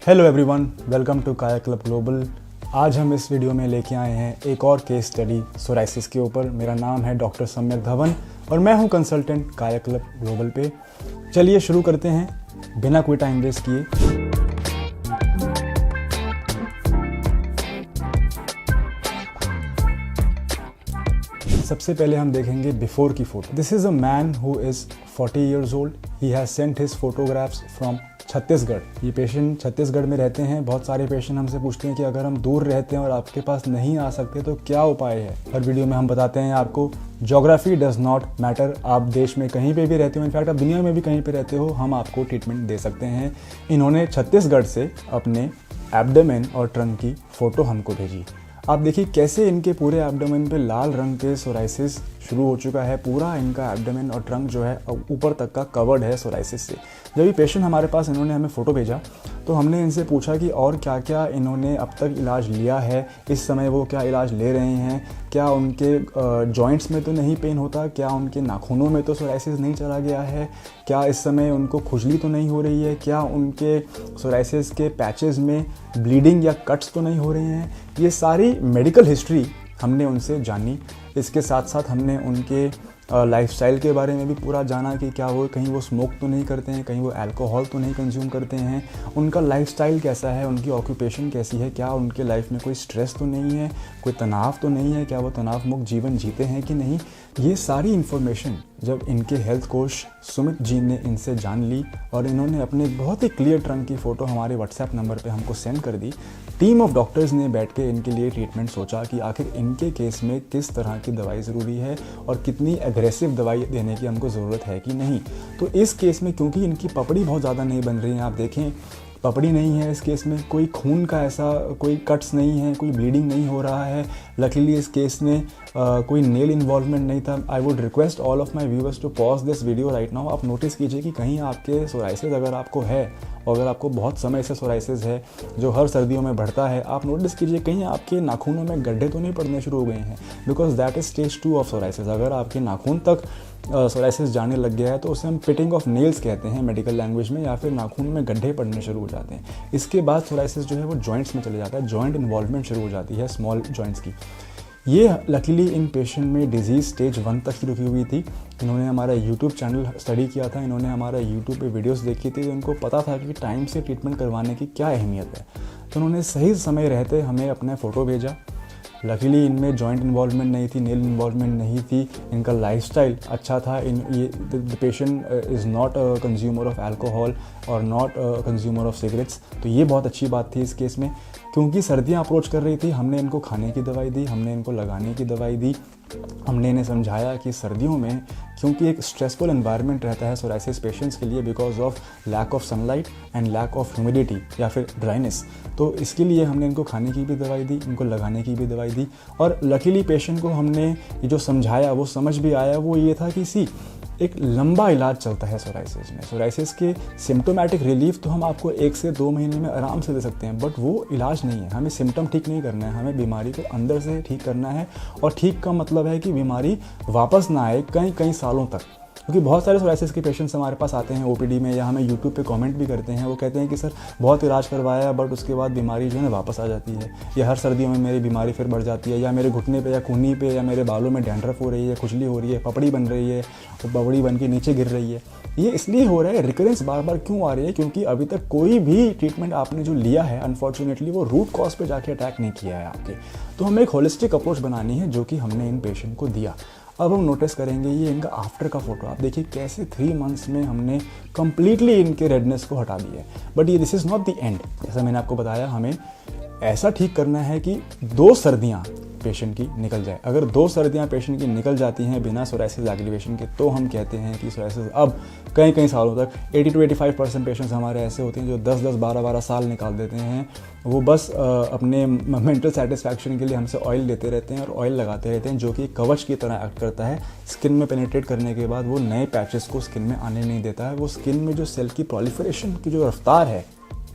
Hello everyone, welcome to काया club global. आज हम इस वीडियो में लेके आए हैं एक और केस स्टडी सोराइसिस के ऊपर। मेरा नाम है डॉक्टर सम्यक धवन और मैं हूं कंसल्टेंट काया क्लब ग्लोबल पे। चलिए शुरू करते हैं बिना कोई टाइम वेस्ट किए। सबसे पहले हम देखेंगे बिफोर की photo. This is a man who is 40 years old. He has sent his photographs from Chhattisgarh. ये पेशेंट छत्तीसगढ़ में रहते हैं। बहुत सारे पेशेंट हमसे पूछते हैं कि अगर हम दूर रहते हैं और आपके पास नहीं आ सकते तो क्या उपाय है। हर वीडियो में हम बताते हैं आपको ज्योग्राफी डज नॉट मैटर। आप देश में कहीं पे भी रहते हो, इनफैक्ट आप दुनिया में भी कहीं पे रहते हो, हम आपको ट्रीटमेंट दे सकते हैं। इन्होंने छत्तीसगढ़ से अपने एब्डोमेन और ट्रंक की फ़ोटो हमको भेजी। आप देखिए कैसे इनके पूरे एब्डोमेन पे लाल रंग के सोराइसिस शुरू हो चुका है। पूरा इनका एब्डोमेन और ट्रंक जो है ऊपर तक का कवर्ड है सोराइसिस से। जब ये पेशेंट हमारे पास इन्होंने हमें फ़ोटो भेजा तो हमने इनसे पूछा कि और क्या क्या इन्होंने अब तक इलाज लिया है, इस समय वो क्या इलाज ले रहे हैं, क्या उनके जॉइंट्स में तो नहीं पेन होता, क्या उनके नाखूनों में तो सोराइसिस नहीं चला गया है, क्या इस समय उनको खुजली तो नहीं हो रही है, क्या उनके सोराइसिस के पैचेस में ब्लीडिंग या कट्स तो नहीं हो रहे हैं। ये सारी मेडिकल हिस्ट्री हमने उनसे जानी। इसके साथ साथ हमने उनके लाइफस्टाइल के बारे में भी पूरा जाना कि क्या वो कहीं वो स्मोक तो नहीं करते हैं, कहीं वो अल्कोहल तो नहीं कंज्यूम करते हैं, उनका लाइफस्टाइल कैसा है, उनकी ऑक्यूपेशन कैसी है, क्या उनके लाइफ में कोई स्ट्रेस तो नहीं है, कोई तनाव तो नहीं है, क्या वो तनाव मुक्त जीवन जीते हैं कि नहीं। ये सारी इन्फॉर्मेशन जब इनके हेल्थ कोच सुमित जी ने इनसे जान ली और इन्होंने अपने बहुत ही क्लियर ट्रंक की फ़ोटो हमारे व्हाट्सएप नंबर पे हमको सेंड कर दी, टीम ऑफ डॉक्टर्स ने बैठ के इनके लिए ट्रीटमेंट सोचा कि आखिर इनके केस में किस तरह की दवाई ज़रूरी है और कितनी एग्रेसिव दवाई देने की हमको ज़रूरत है कि नहीं। तो इस केस में क्योंकि इनकी पपड़ी बहुत ज़्यादा नहीं बन रही है, आप देखें पपड़ी नहीं है इस केस में, कोई खून का ऐसा कोई कट्स नहीं है, कोई ब्लीडिंग नहीं हो रहा है। लकीली इस केस में कोई नेल इन्वॉल्वमेंट नहीं था। I would request all of my viewers to pause this video right now. आप नोटिस कीजिए कि कहीं आपके सोराइसिस अगर आपको है और अगर आपको बहुत समय से सोराइसिस है जो हर सर्दियों में बढ़ता है, आप नोटिस कीजिए कहीं आपके नाखूनों में गड्ढे तो नहीं पड़ने शुरू हो गए हैं, because that is stage 2 of psoriasis. अगर आपके नाखून तक सोराइसिस जाने लग गया है तो उसे हम पिटिंग ऑफ नेल्स कहते हैं मेडिकल लैंग्वेज में, या फिर नाखून में गड्ढे पड़ने शुरू हो जाते हैं। इसके बाद सोराइसिस जो है वो जॉइंट्स में चले जाता है, जॉइंट इन्वॉल्वमेंट शुरू हो जाती है स्मॉल जॉइंट्स की। ये लकीली इन पेशेंट में डिजीज़ स्टेज 1 तक ही रुकी हुई थी। इन्होंने हमारा यूट्यूब चैनल स्टडी किया था, इन्होंने हमारा यूट्यूब पे वीडियोस देखी थी, तो इनको पता था कि टाइम से ट्रीटमेंट करवाने की क्या अहमियत है। तो उन्होंने सही समय रहते हमें अपना फ़ोटो भेजा। लकीली इनमें जॉइंट इन्वॉल्वमेंट नहीं थी, नेल इन्वॉल्वमेंट नहीं थी, इनका लाइफस्टाइल अच्छा था। The patient is not a consumer of alcohol और not a consumer of cigarettes. तो ये बहुत अच्छी बात थी इस केस में। क्योंकि सर्दियाँ अप्रोच कर रही थी, हमने इनको खाने की दवाई दी, हमने इनको लगाने की दवाई दी, हमने इन्हें समझाया कि सर्दियों में क्योंकि एक स्ट्रेसफुल एनवायरनमेंट रहता है सोराइसिस पेशेंट्स के लिए because of lack of sunlight and lack of humidity या फिर ड्राइनेस, तो इसके लिए हमने इनको खाने की भी दवाई दी, इनको लगाने की भी दवाई दी। और लकीली पेशेंट को हमने ये जो समझाया वो समझ भी आया। वो ये था कि एक लंबा इलाज चलता है सोराइसिस में। सोराइसिस के सिम्टोमेटिक रिलीफ तो हम आपको 1 से 2 महीने में आराम से दे सकते हैं, बट वो इलाज नहीं है। हमें सिम्टम ठीक नहीं करना है, हमें बीमारी को अंदर से ठीक करना है। और ठीक का मतलब है कि बीमारी वापस ना आए कई सालों तक। क्योंकि बहुत सारे सोराइसिस के पेशेंट्स हमारे पास आते हैं ओपीडी में, या हमें यूट्यूब पे कमेंट भी करते हैं। वो कहते हैं कि सर बहुत इलाज करवाया बट उसके बाद बीमारी जो है ना वापस आ जाती है, या हर सर्दियों में मेरी बीमारी फिर बढ़ जाती है, या मेरे घुटने पे या खूनी पे या मेरे बालों में डैंड्रफ हो रही है, खुजली हो रही है, पपड़ी बन रही है, पपड़ी बन के नीचे गिर रही है। ये इसलिए हो रहा है, रिकरेंस बार बार क्यों आ रही है, क्योंकि अभी तक कोई भी ट्रीटमेंट आपने जो लिया है अनफॉर्चुनेटली वो रूट कॉज पे जाके अटैक नहीं किया है आपके। तो हमें एक होलिस्टिक अप्रोच बनानी है जो कि हमने इन पेशेंट को दिया। अब हम नोटिस करेंगे ये इनका आफ्टर का फोटो। आप देखिए कैसे 3 मंथ्स में हमने कंप्लीटली इनके रेडनेस को हटा दिया है। बट ये this is not the end. जैसा मैंने आपको बताया, हमें ऐसा ठीक करना है कि 2 सर्दियाँ पेशेंट की निकल जाए। अगर 2 सर्दियाँ पेशेंट की निकल जाती हैं बिना सोराइसिस एग्रीवेशन के, तो हम कहते हैं कि सोराइसिस अब कई सालों तक 80 to 85% पेशेंट्स हमारे ऐसे होते हैं जो 10-10, 12-12 साल निकाल देते हैं। वो बस अपने मेंटल सेटिस्फैक्शन के लिए हमसे ऑयल लेते रहते हैं और ऑयल लगाते रहते हैं, जो कि कवच की तरह एक्ट करता है। स्किन में पेनिट्रेट करने के बाद वो नए पैचेस को स्किन में आने नहीं देता है। वो स्किन में जो सेल की प्रोलिफरेशन की जो रफ्तार है,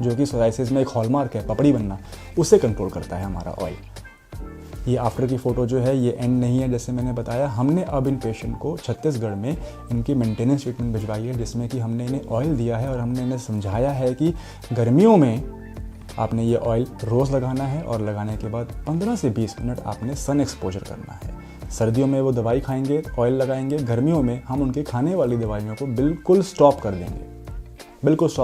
जो कि सोराइसिस में एक हॉलमार्क है पपड़ी बनना, उसे कंट्रोल करता है हमारा ऑयल। ये आफ्टर की फ़ोटो जो है ये एंड नहीं है। जैसे मैंने बताया, हमने अब इन पेशेंट को छत्तीसगढ़ में इनकी मेंटेनेंस ट्रीटमेंट भिजवाई है, जिसमें कि हमने इन्हें ऑयल दिया है और हमने इन्हें समझाया है कि गर्मियों में आपने ये ऑयल रोज़ लगाना है और लगाने के बाद 15 से 20 मिनट आपने सन एक्सपोजर करना है। सर्दियों में वो दवाई खाएंगे, ऑयल लगाएंगे, गर्मियों में हम उनके खाने वाली दवाइयों को बिल्कुल स्टॉप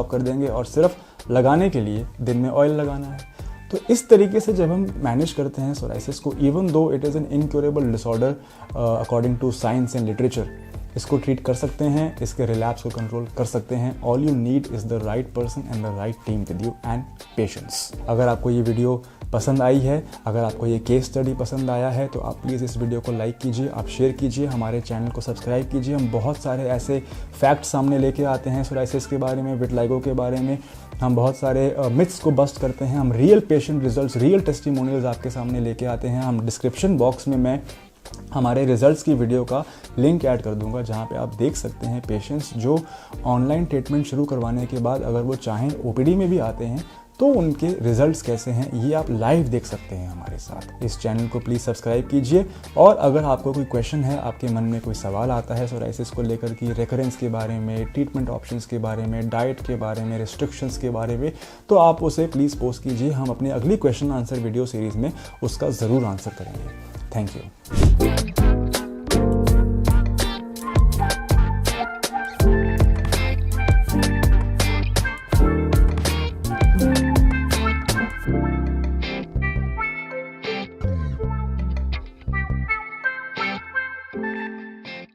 कर देंगे और सिर्फ लगाने के लिए दिन में ऑयल लगाना है। तो इस तरीके से जब हम मैनेज करते हैं सोराइसिस को, even though it is an incurable disorder according to science and literature, इसको ट्रीट कर सकते हैं, इसके रिलैप्स को कंट्रोल कर सकते हैं। All you need is the right person and the right team with you and patience. अगर आपको ये वीडियो पसंद आई है, अगर आपको ये केस स्टडी पसंद आया है, तो आप प्लीज़ इस वीडियो को लाइक कीजिए, आप शेयर कीजिए, हमारे चैनल को सब्सक्राइब कीजिए। हम बहुत सारे ऐसे फैक्ट्स सामने लेके आते हैं सोराइसिस के बारे में, विटिलिगो के बारे में। हम बहुत सारे मिथ्स को बस्ट करते हैं। हम real patient results, real testimonials आपके सामने लेके आते हैं। हम डिस्क्रिप्शन बॉक्स में मैं हमारे रिजल्ट्स की वीडियो का लिंक ऐड कर दूंगा, जहां पे आप देख सकते हैं पेशेंट्स जो ऑनलाइन ट्रीटमेंट शुरू करवाने के बाद अगर वो चाहें ओपीडी में भी आते हैं तो उनके रिजल्ट्स कैसे हैं, ये आप लाइव देख सकते हैं हमारे साथ। इस चैनल को प्लीज़ सब्सक्राइब कीजिए। और अगर आपको कोई क्वेश्चन है, आपके मन में कोई सवाल आता है सोराइसिस को लेकर की, रेकरेंस के बारे में, ट्रीटमेंट ऑप्शंस के बारे में, डाइट के बारे में, रिस्ट्रिक्शंस के बारे में, तो आप उसे प्लीज़ पोस्ट कीजिए। हम अपनी अगली क्वेश्चन आंसर वीडियो सीरीज़ में उसका ज़रूर आंसर करेंगे। Thank you.